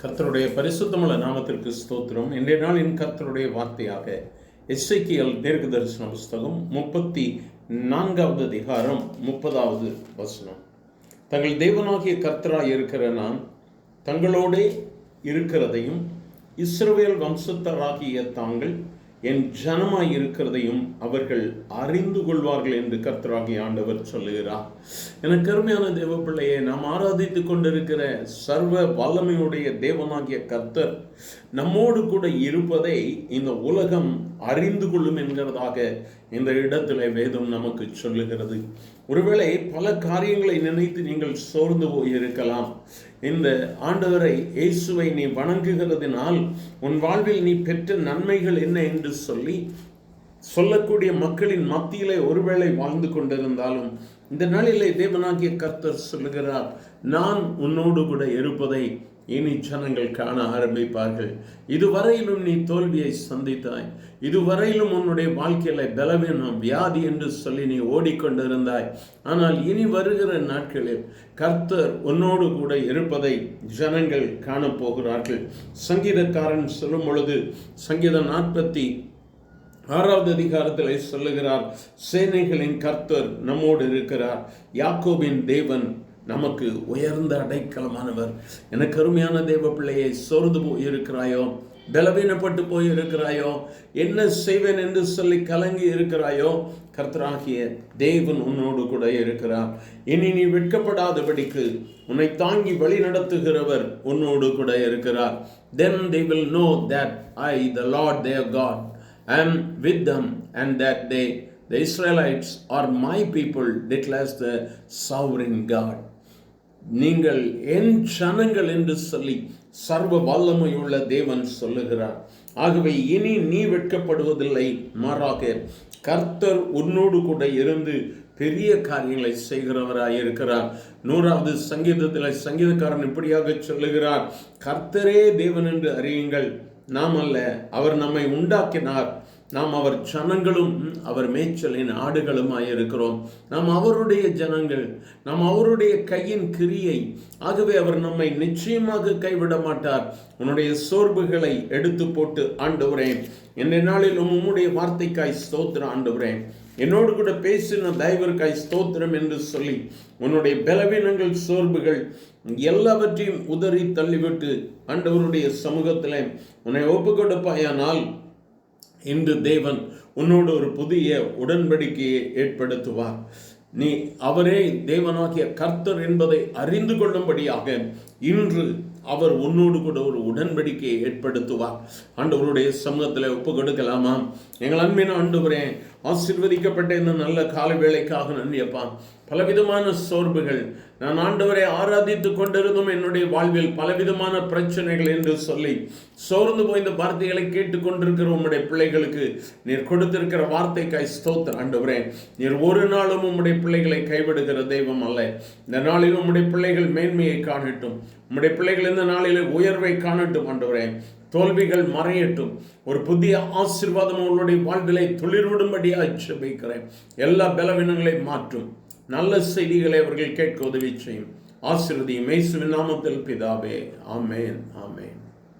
கர்த்தருடைய பரிசுத்தமுள்ள நாமத்திற்கு ஸ்தோத்திரம். இன்றைய நாளின் கர்த்தருடைய வார்த்தையாக எசேக்கியேல் தீர்க்கதரிசன புஸ்தகம் 34வது அதிகாரம் 30வது வசனம். தங்கள் தேவனாகிய கர்த்தராய் இருக்கிற நான் தங்களோடே இருக்கிறதையும் இஸ்ரவேல் வம்சத்தராகிய தாங்கள் என் ஜனமாய் இருக்கிறதையும் அவர்கள் அறிந்து கொள்வார்கள் என்று கர்த்தராகிய ஆண்டவர் சொல்லுகிறார். எனக்கு அருமையான தேவ பிள்ளையே, நாம் ஆராதித்து கொண்டிருக்கிற சர்வ வல்லமையுடைய தேவனாகிய கர்த்தர் நம்மோடு கூட இருப்பதை இந்த உலகம் அறிந்து கொள்ளும் என்கிறதாக இந்த இடத்துல வேதம் நமக்கு சொல்லுகிறது. ஒருவேளை பல காரியங்களை நினைத்து நீங்கள் சோர்ந்து போயிருக்கலாம். இந்த ஆண்டவரை இயேசுவை நீ வணங்குகிறதினால் உன் வாழ்வில் நீ பெற்ற நன்மைகள் என்ன என்று சொல்லக்கூடிய மக்களின் மத்தியிலே ஒருவேளை வாழ்ந்து கொண்டிருந்தாலும் இந்த நாளிலே தேவனாகிய கர்த்தர் சொல்லுகிறார், நான் உன்னோடு கூட இருப்பதை இனி ஜனங்கள் காண ஆரம்பிப்பார்கள். இதுவரையிலும் நீ தோல்வியை சந்தித்தாய், இதுவரையிலும் உன்னுடைய வாழ்க்கையில பலவீனம் வியாதி என்று சொல்லி நீ ஓடிக்கொண்டிருந்தாய். ஆனால் இனி வருகிற நாட்களில் கர்த்தர் உன்னோடு கூட இருப்பதை ஜனங்கள் காணப்போகிறார்கள். சங்கீதக்காரன் சொல்லும் பொழுது சங்கீதம் 46வது அதிகாரத்தில் சொல்லுகிறார், சேனைகளின் கர்த்தர் நம்மோடு இருக்கிறார், யாக்கோபின் தேவன் நமக்கு உயர்ந்த அடைக்கலமானவர். எனக்கு அருமையான தேவ பிள்ளையை, சோர்ந்து போயிருக்கிறாயோ, பலவீனப்பட்டு போயிருக்கிறாயோ, என்ன செய்வேன் என்று சொல்லி கலங்கி இருக்கிறாயோ, கர்த்தராகிய தேவன் உன்னோடு கூட இருக்கிறார். இனி நீ வெட்கப்படாதபடிக்கு உன்னை தாங்கி வழி நடத்துகிறவர் உன்னோடு கூட இருக்கிறார். Then they will know that I, the Lord their God, am with them, and that the Israelites are my people, declares the sovereign God. நீங்கள் என் ஜனங்கள் என்று சொல்லி சர்வ வல்லமையுள்ள தேவன் சொல்லுகிறார். ஆகவே இனி நீ வெட்கப்படுவதில்லை, மாறாக கர்த்தர் உன்னோடு கூட இருந்து பெரிய காரியங்களை செய்கிறவராய் இருக்கிறார். 100வது சங்கீதத்தில் சங்கீதக்காரன் இப்படியாக சொல்லுகிறார், கர்த்தரே தேவன் என்று அறியுங்கள், நாம் அல்ல, அவர் நம்மை உண்டாக்கினார், நாம் அவர் ஜனங்களும் அவர் மேய்ச்சலின் ஆடுகளுமாய் இருக்கிறோம். நாம் அவருடைய ஜனங்கள், நாம் அவருடைய கையின் கிரியை. ஆகவே அவர் நம்மை நிச்சயமாக கைவிட மாட்டார். உன்னுடைய சோர்வுகளை எடுத்து போட்டு, ஆண்டவரே இந்த நாளில் உம்முடைய வார்த்தைக்காய் ஸ்தோத்திரம், ஆண்டவரே என்னோடு கூட பேசின தயவிற்காய் ஸ்தோத்திரம் என்று சொல்லி உன்னுடைய பலவீனங்கள், சோர்வுகள் எல்லாவற்றையும் உதறி தள்ளிவிட்டு ஆண்டவருடைய சமூகத்தில் உன்னை ஒப்பு கொடுப்பாயானால் இன்று தேவன் உன்னோடு ஒரு புதிய உடன்படிக்கையை ஏற்படுத்துவார். நீ அவரே தேவனாகிய கர்த்தர் என்பதை அறிந்து கொள்ளும்படியாக இன்று அவர் உன்னோடு கூட ஒரு உடன்படிக்கையை ஏற்படுத்துவார். ஆண்டவருடைய சமூகத்தில் ஒப்பு கொடுக்கலாமா? எங்கள் அன்பின் ஆண்டவரே, ஆசீர்வதிக்கப்பட்ட இந்த நல்ல கால வேளைக்காக நன்றியப்பா. பலவிதமான சோர்வுகள், நான் ஆண்டவரை ஆராதித்து கொண்டிருந்தும் என்னுடைய வாழ்வில் பலவிதமான பிரச்சனைகள் என்று சொல்லி சோர்ந்து போய் இந்த வார்த்தைகளை கேட்டுக்கொண்டிருக்கிற உம்முடைய பிள்ளைகளுக்கு நீர் கொடுத்திருக்கிற வார்த்தைக்காய் ஸ்தோத்திரம் ஆண்டவரே. நீர் ஒரு நாளும் உம்முடைய பிள்ளைகளை கைவிடுகிற தெய்வம் அல்ல. இந்த நாளில் உம்முடைய பிள்ளைகள் மேன்மையை காணட்டும், உம்முடைய பிள்ளைகள் இந்த நாளில் உயர்வை காணட்டும் ஆண்டவரே. தோல்விகள் மறையட்டும், ஒரு புதிய ஆசீர்வாதம் உங்களுடைய வாழ்விலை துளிர்விடும்படியாக ஜெபிக்கிறேன். எல்லா பலவீனங்களை மாற்றும், நல்ல செய்திகளை அவர்கள் கேட்க உதவி செய்யும். ஆசீர்வதியும் இயேசுவின் நாமத்தில் பிதாவே, ஆமென், ஆமென்.